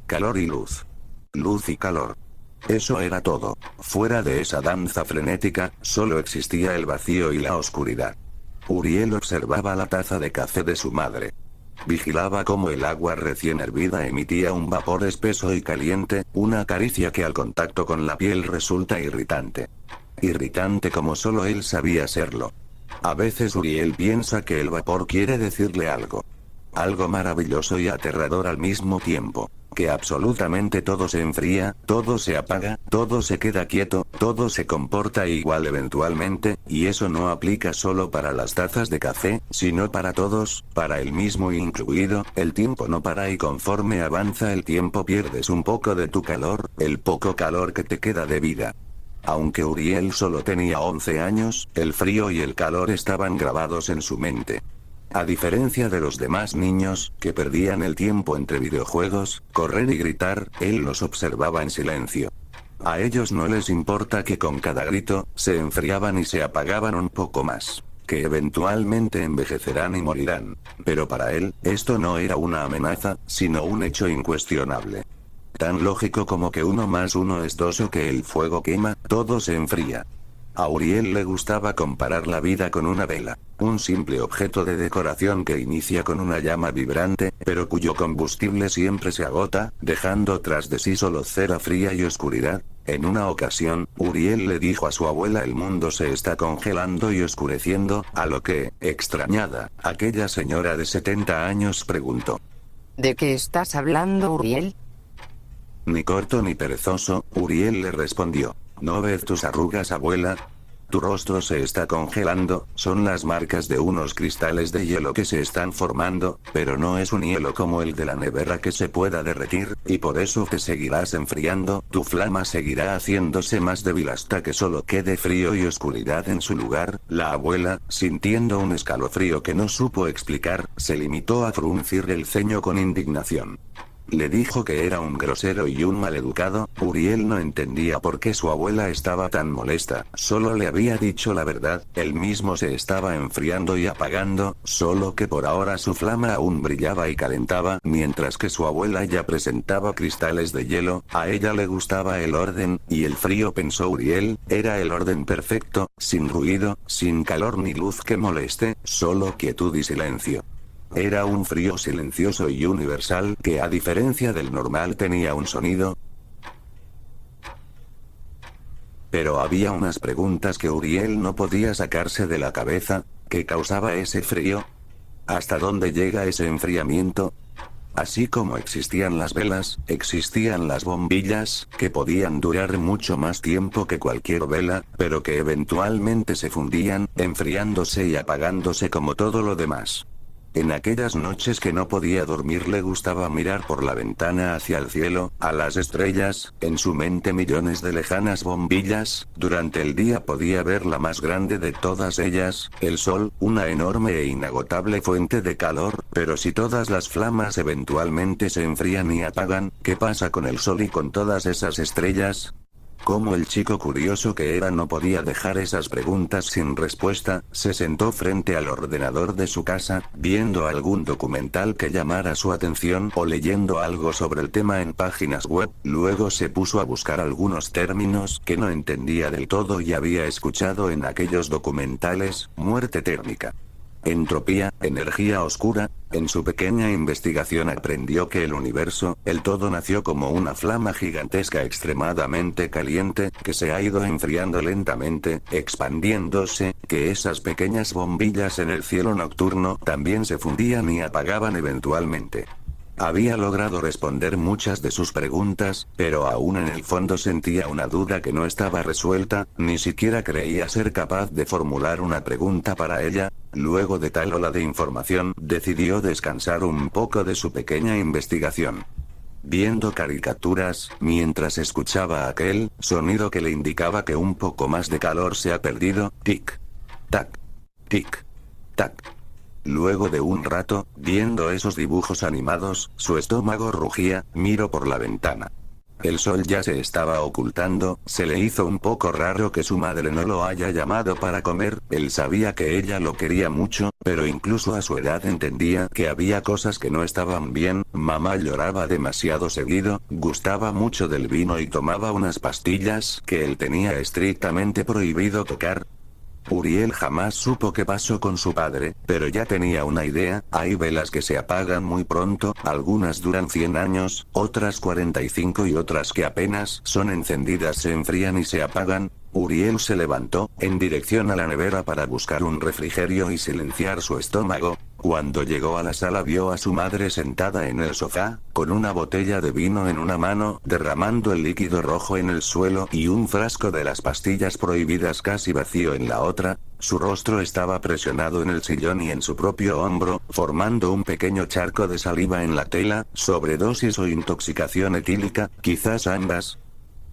calor y luz. Luz y calor. Eso era todo. Fuera de esa danza frenética, solo existía el vacío y la oscuridad. Uriel observaba la taza de café de su madre. Vigilaba cómo el agua recién hervida emitía un vapor espeso y caliente, una caricia que al contacto con la piel resulta irritante. Irritante como solo él sabía serlo. A veces Uriel piensa que el vapor quiere decirle algo. Algo maravilloso y aterrador al mismo tiempo. Que absolutamente todo se enfría, todo se apaga, todo se queda quieto, todo se comporta igual eventualmente, y eso no aplica solo para las tazas de café, sino para todos, para él mismo incluido. El tiempo no para y conforme avanza el tiempo pierdes un poco de tu calor, el poco calor que te queda de vida. Aunque Uriel solo tenía 11 años, el frío y el calor estaban grabados en su mente. A diferencia de los demás niños, que perdían el tiempo entre videojuegos, correr y gritar, él los observaba en silencio. A ellos no les importa que con cada grito, se enfriaban y se apagaban un poco más. Que eventualmente envejecerán y morirán. Pero para él, esto no era una amenaza, sino un hecho incuestionable. Tan lógico como que 1 más 1 es 2 o que el fuego quema, todo se enfría. A Uriel le gustaba comparar la vida con una vela, un simple objeto de decoración que inicia con una llama vibrante, pero cuyo combustible siempre se agota, dejando tras de sí solo cera fría y oscuridad. En una ocasión, Uriel le dijo a su abuela: el mundo se está congelando y oscureciendo, a lo que, extrañada, aquella señora de 70 años preguntó: ¿De qué estás hablando, Uriel? Ni corto ni perezoso, Uriel le respondió. ¿No ves tus arrugas, abuela? Tu rostro se está congelando, son las marcas de unos cristales de hielo que se están formando, pero no es un hielo como el de la nevera que se pueda derretir, y por eso te seguirás enfriando, tu flama seguirá haciéndose más débil hasta que solo quede frío y oscuridad en su lugar. La abuela, sintiendo un escalofrío que no supo explicar, se limitó a fruncir el ceño con indignación. Le dijo que era un grosero y un maleducado. Uriel no entendía por qué su abuela estaba tan molesta, solo le había dicho la verdad, él mismo se estaba enfriando y apagando, solo que por ahora su flama aún brillaba y calentaba, mientras que su abuela ya presentaba cristales de hielo. A ella le gustaba el orden, y el frío, pensó Uriel, era el orden perfecto, sin ruido, sin calor ni luz que moleste, solo quietud y silencio. Era un frío silencioso y universal que, a diferencia del normal, tenía un sonido. Pero había unas preguntas que Uriel no podía sacarse de la cabeza. ¿Qué causaba ese frío? ¿Hasta dónde llega ese enfriamiento? Así como existían las velas, existían las bombillas, que podían durar mucho más tiempo que cualquier vela, pero que eventualmente se fundían, enfriándose y apagándose como todo lo demás. En aquellas noches que no podía dormir le gustaba mirar por la ventana hacia el cielo, a las estrellas, en su mente millones de lejanas bombillas. Durante el día podía ver la más grande de todas ellas, el sol, una enorme e inagotable fuente de calor. Pero si todas las flamas eventualmente se enfrían y apagan, ¿qué pasa con el sol y con todas esas estrellas? Como el chico curioso que era no podía dejar esas preguntas sin respuesta, se sentó frente al ordenador de su casa, viendo algún documental que llamara su atención o leyendo algo sobre el tema en páginas web. Luego se puso a buscar algunos términos que no entendía del todo y había escuchado en aquellos documentales: muerte térmica, entropía, energía oscura. En su pequeña investigación aprendió que el universo, el todo, nació como una flama gigantesca extremadamente caliente, que se ha ido enfriando lentamente, expandiéndose, que esas pequeñas bombillas en el cielo nocturno también se fundían y apagaban eventualmente. Había logrado responder muchas de sus preguntas, pero aún en el fondo sentía una duda que no estaba resuelta, ni siquiera creía ser capaz de formular una pregunta para ella. Luego de tal ola de información, decidió descansar un poco de su pequeña investigación. Viendo caricaturas, mientras escuchaba aquel sonido que le indicaba que un poco más de calor se ha perdido, tic, tac, tic, tac. Luego de un rato, viendo esos dibujos animados, su estómago rugía. Miró por la ventana. El sol ya se estaba ocultando, se le hizo un poco raro que su madre no lo haya llamado para comer, él sabía que ella lo quería mucho, pero incluso a su edad entendía que había cosas que no estaban bien, mamá lloraba demasiado seguido, gustaba mucho del vino y tomaba unas pastillas que él tenía estrictamente prohibido tocar. Uriel jamás supo qué pasó con su padre, pero ya tenía una idea, hay velas que se apagan muy pronto, algunas duran 100 años, otras 45 y otras que apenas son encendidas se enfrían y se apagan. Uriel se levantó, en dirección a la nevera para buscar un refrigerio y silenciar su estómago. Cuando llegó a la sala vio a su madre sentada en el sofá, con una botella de vino en una mano, derramando el líquido rojo en el suelo y un frasco de las pastillas prohibidas casi vacío en la otra. Su rostro estaba presionado en el sillón y en su propio hombro, formando un pequeño charco de saliva en la tela, sobredosis o intoxicación etílica, quizás ambas.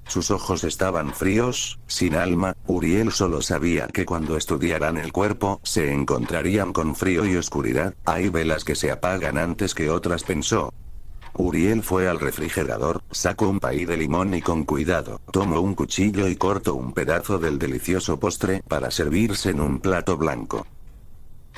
Sus ojos estaban fríos, sin alma. Uriel solo sabía que cuando estudiaran el cuerpo se encontrarían con frío y oscuridad. Hay velas que se apagan antes que otras, pensó. Uriel fue al refrigerador, sacó un pay de limón y con cuidado tomó un cuchillo y cortó un pedazo del delicioso postre para servirse en un plato blanco.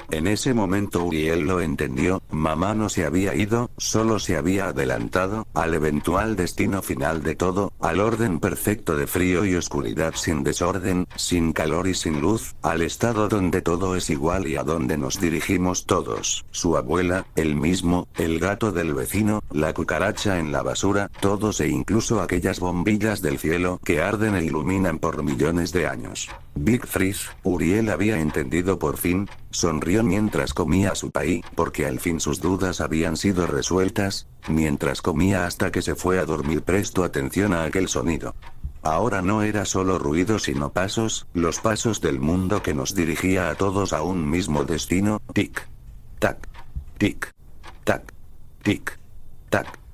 En ese momento Uriel lo entendió, mamá no se había ido, solo se había adelantado, al eventual destino final de todo, al orden perfecto de frío y oscuridad sin desorden, sin calor y sin luz, al estado donde todo es igual y a donde nos dirigimos todos, su abuela, él mismo, el gato del vecino, la cucaracha en la basura, todos e incluso aquellas bombillas del cielo que arden e iluminan por millones de años. Big Freeze, Uriel había entendido por fin, sonrió mientras comía su pay, porque al fin sus dudas habían sido resueltas. Mientras comía hasta que se fue a dormir prestó atención a aquel sonido. Ahora no era solo ruido sino pasos, los pasos del mundo que nos dirigía a todos a un mismo destino, tic, tac, tic, tac, tic, tac.